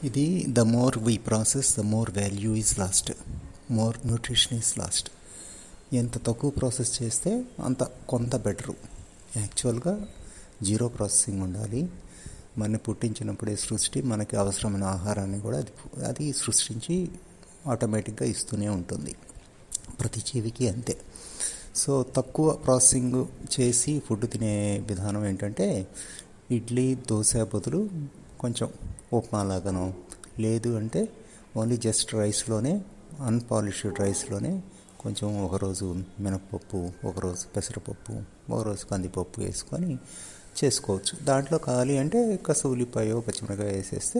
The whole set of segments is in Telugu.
ఇది the more we process the more value is lost, more nutrition is lost. ఎంత తక్కువ ప్రాసెస్ చేస్తే అంత కొంత బెటరు. యాక్చువల్గా జీరో ప్రాసెసింగ్ ఉండాలి. మన పుట్టించినప్పుడే సృష్టి మనకి అవసరమైన ఆహారాన్ని కూడా అది సృష్టించి ఆటోమేటిక్గా ఇస్తూనే ఉంటుంది. ప్రతి జీవికి అంతే. సో తక్కువ ప్రాసెసింగ్ చేసి ఫుడ్ తినే విధానం ఏంటంటే, ఇడ్లీ దోశ బదులు కొంచెం ఉప్మా లాగానో, లేదు అంటే ఓన్లీ జస్ట్ రైస్లోనే, అన్పాలిష్డ్ రైస్లోనే కొంచెం ఒకరోజు మినపప్పు, ఒకరోజు పెసరపప్పు, ఒకరోజు కందిపప్పు వేసుకొని చేసుకోవచ్చు. దాంట్లో కావాలి అంటే కాస్త ఉల్లిపాయో పచ్చిమిరకాయ వేసేస్తే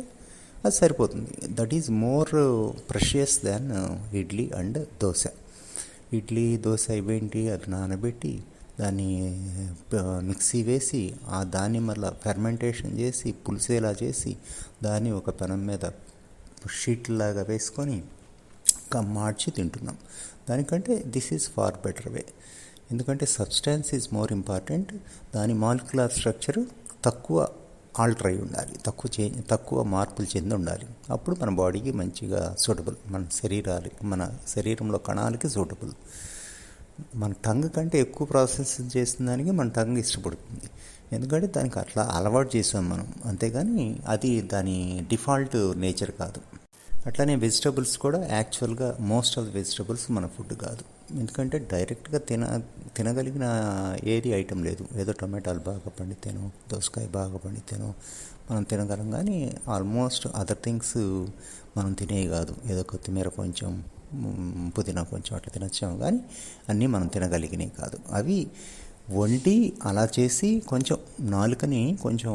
అది సరిపోతుంది. That is more precious than idli and dosa. Idli dosa ఇవేంటి, అది నానబెట్టి దాన్ని మిక్సీ వేసి దాన్ని మళ్ళీ ఫెర్మెంటేషన్ చేసి పులిసేలా చేసి దాన్ని ఒక పెనం మీద షీట్లాగా వేసుకొని మార్చి తింటున్నాం. దానికంటే this is far better way. ఎందుకంటే సబ్స్టాన్స్ ఈజ్ మోర్ ఇంపార్టెంట్. దాని మాలిక్యులర్ స్ట్రక్చర్ తక్కువ ఆల్టర్ అయి ఉండాలి, తక్కువ మార్పులు చెంది ఉండాలి. అప్పుడు మన బాడీకి మంచిగా సూటబుల్, మన శరీరంలో కణాలకి సూటబుల్. మన టంగ్ కంటే ఎక్కువ ప్రాసెస్ చేసిన దానికి మన టంగ్ ఇష్టపడుతుంది. ఎందుకంటే దానికి అట్లా అలవాటు చేసాం మనం, అంతేగాని అది దాని డిఫాల్ట్ నేచర్ కాదు. అట్లానే వెజిటబుల్స్ కూడా యాక్చువల్గా మోస్ట్ ఆఫ్ ద వెజిటబుల్స్ మన ఫుడ్ కాదు. ఎందుకంటే డైరెక్ట్గా తినగలిగిన ఏది ఐటెం లేదు. ఏదో టమాటాలు బాగా పండితేనో, దోసకాయ బాగా పండితేనో మనం తినగలం, కానీ ఆల్మోస్ట్ అదర్ థింగ్స్ మనం తినేవి కాదు. ఏదో కొత్తిమీర కొంచెం, పుదీనా కొంచెం అట్లా తినొచ్చాము, కానీ అన్నీ మనం తినగలిగినవి కాదు. అవి వండి అలా చేసి కొంచెం నాలుకని కొంచెం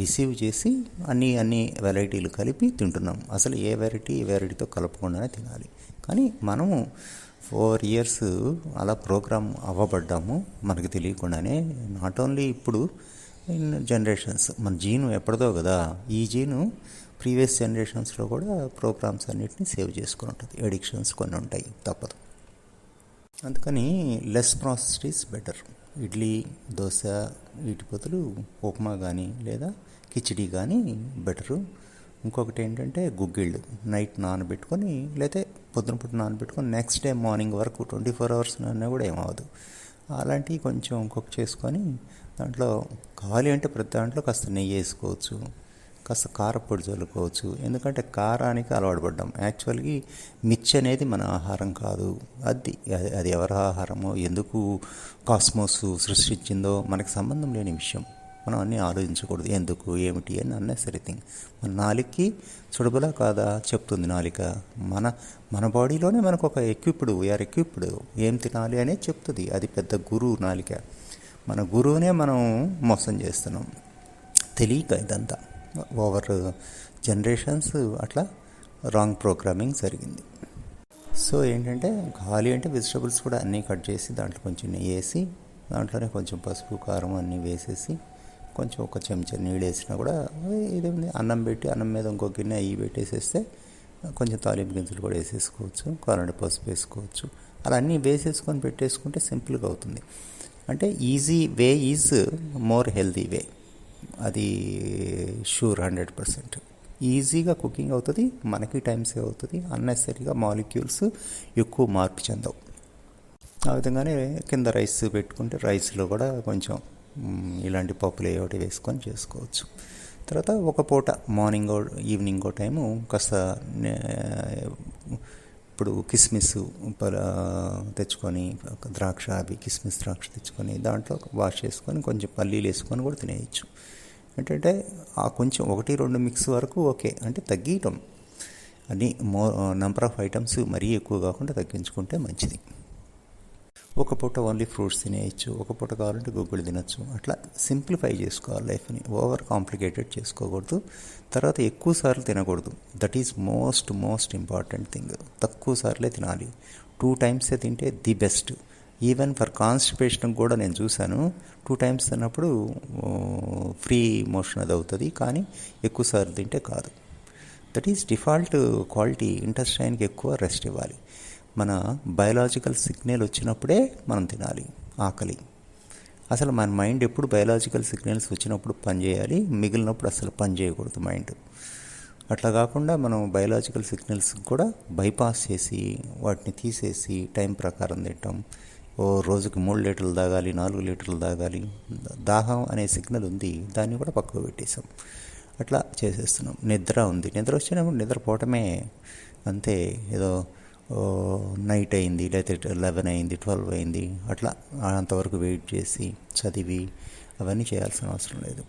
డిసీవ్ చేసి అన్ని వెరైటీలు కలిపి తింటున్నాం. అసలు ఏ వెరైటీతో కలపకుండానే తినాలి. కానీ మనము 4 years అలా ప్రోగ్రామ్ అవ్వబడ్డాము మనకు తెలియకుండానే. నాట్ ఓన్లీ ఇప్పుడు ఇన్ జనరేషన్స్, మన జీను ఎప్పటిదో కదా, ఈ జీను ప్రీవియస్ జనరేషన్స్లో కూడా ప్రోగ్రామ్స్ అన్నిటిని సేవ్ చేసుకుని ఉంటుంది. ఎడిక్షన్స్ కొన్ని ఉంటాయి, తప్పదు. అందుకని less processed is better. Idli dosa వీటి బదులు ఉప్మా కానీ లేదా కిచిడి కానీ బెటరు. ఇంకొకటి ఏంటంటే గుగ్గిళ్ళు నైట్ నానబెట్టుకొని, లేకపోతే పొద్దునపూట నానబెట్టుకొని నెక్స్ట్ డే మార్నింగ్ వరకు 24 hours నాన్న కూడా ఏమవదు. అలాంటివి కొంచెం కుక్ చేసుకొని దాంట్లో కావాలి అంటే ప్రతి దాంట్లో కాస్త నెయ్యి వేసుకోవచ్చు, కాస్త కారపొడి చల్లుకోవచ్చు. ఎందుకంటే కారానికి అలవాటు పడ్డాం. యాక్చువల్గా మిర్చి అనేది మన ఆహారం కాదు. అది ఎవరి ఆహారమో, ఎందుకు కాస్మోస్ సృష్టించిందో మనకు సంబంధం లేని విషయం. మనం అన్నీ ఆలోచించకూడదు, ఎందుకు ఏమిటి అని అన్నెసరీ థింగ్. మన నాలుకకి సుడబులా కాదా చెప్తుంది నాలిక. మన బాడీలోనే మనకు ఒక వీఆర్ ఎక్విప్డ్ ఏం తినాలి అనేది చెప్తుంది. అది పెద్ద గురువు నాలిక. మన గురువునే మనం మోసం చేస్తున్నాం తెలియక. ఇదంతా ఓవర్ జనరేషన్స్ అట్లా రాంగ్ ప్రోగ్రామింగ్ జరిగింది. సో ఏంటంటే కావాలి అంటే వెజిటబుల్స్ కూడా అన్నీ కట్ చేసి దాంట్లో కొంచెం నెయ్యి వేసి, దాంట్లోనే కొంచెం పసుపు కారం అన్నీ వేసేసి, కొంచెం ఒక చెంచా నీళ్ళు వేసినా కూడా ఇదేంది, అన్నం పెట్టి అన్నం మీద ఇంకో గిన్నె అయ్యి పెట్టేసేస్తే కొంచెం తాలింపు గింజలు కూడా వేసేసుకోవచ్చు, కావాలంటే పసుపు వేసుకోవచ్చు. అలా అన్నీ వేసేసుకొని పెట్టేసుకుంటే సింపుల్గా అవుతుంది. అంటే easy way is more healthy way. అది షూర్ 100%. ఈజీగా కుకింగ్ అవుతుంది, మనకి టైం సేవ్ అవుతుంది, అన్నెసరీగా మాలిక్యూల్స్ ఎక్కువ మార్పు చెందవు. ఆ విధంగానే కింద రైస్ పెట్టుకుంటే రైస్లో కూడా కొంచెం ఇలాంటి పప్పులు ఒకటి వేసుకొని చేసుకోవచ్చు. తర్వాత ఒక పూట మార్నింగ్ ఈవినింగ్ టైము కాస్త ఇప్పుడు కిస్మిస్ తెచ్చుకొని, ద్రాక్ష కిస్మిస్ ద్రాక్ష తెచ్చుకొని దాంట్లో వాష్ చేసుకొని కొంచెం పల్లీలు వేసుకొని కూడా తినేయచ్చు. ఏంటంటే ఆ కొంచెం 1-2 మిక్స్ వరకు ఓకే, అంటే తగ్గియటం. అన్నీ నెంబర్ ఆఫ్ ఐటమ్స్ మరీ ఎక్కువ కాకుండా తగ్గించుకుంటే మంచిది. ఒక పూట ఓన్లీ ఫ్రూట్స్ తినేయచ్చు, ఒక పూట కావాలంటే గుగ్గులు తినచ్చు. అట్లా సింప్లిఫై చేసుకోవాలి లైఫ్ని, ఓవర్ కాంప్లికేటెడ్ చేసుకోకూడదు. తర్వాత ఎక్కువ సార్లు తినకూడదు. That is most important thing. తక్కువ సార్లే తినాలి. 2 times తింటే the best. Even for constipation కూడా నేను చూశాను. 2 times తిన్నప్పుడు ఫ్రీ మోషన్ అది అవుతుంది, కానీ ఎక్కువ సార్లు తింటే కాదు. That is default quality. ఇంటెస్టైన్కి ఎక్కువ రెస్ట్ ఇవ్వాలి. మన బయలాజికల్ సిగ్నల్ వచ్చినప్పుడే మనం తినాలి. ఆకలి అసలు మన మైండ్ ఎప్పుడు బయలాజికల్ సిగ్నల్స్ వచ్చినప్పుడు పనిచేయాలి, మిగిలినప్పుడు అసలు పని చేయకూడదు మైండ్. అట్లా కాకుండా మనం బయలాజికల్ సిగ్నల్స్ కూడా బైపాస్ చేసి వాటిని తీసేసి టైం ప్రకారం తింటాం. ఓ రోజుకి 3 లీటర్లు తాగాలి, 4 లీటర్లు తాగాలి, దాహం అనే సిగ్నల్ ఉంది, దాన్ని కూడా పక్కకు పెట్టేసాం. అట్లా చేసేస్తున్నాం. నిద్ర ఉంది, నిద్ర వచ్చినప్పుడు నిద్రపోవటమే అంతే. ఏదో నైట్ అయింది, లేకపోతే 11 అయింది, 12 అయింది, అట్లా అంతవరకు వెయిట్ చేసి చదివి అవన్నీ చేయాల్సిన అవసరం లేదు.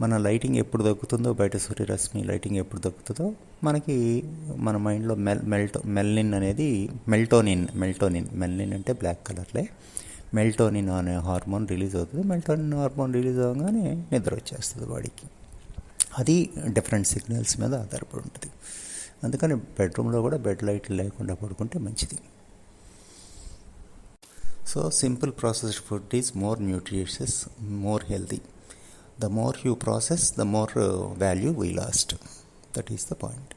మన లైటింగ్ ఎప్పుడు తగ్గుతుందో, బయట సూర్యరశ్మి లైటింగ్ ఎప్పుడు తగ్గుతుందో మనకి మన మైండ్లో మెల్నిన్ అనేది మెల్టోనిన్ అంటే బ్లాక్ కలర్లే, మెల్టోనిన్ అనే హార్మోన్ రిలీజ్ అవుతుంది. మెల్టోనిన్ హార్మోన్ రిలీజ్ అవ్వగానే నిద్ర వచ్చేస్తుంది బాడీకి. అది డిఫరెంట్ సిగ్నల్స్ మీద ఆధారపడి ఉంటుంది. అందుకని బెడ్రూమ్లో కూడా బెడ్ లైట్ లేకుండా పడుకుంటే మంచిది. So simple processed food is more nutritious, more healthy. The more you process, the more value we lost. That is the point.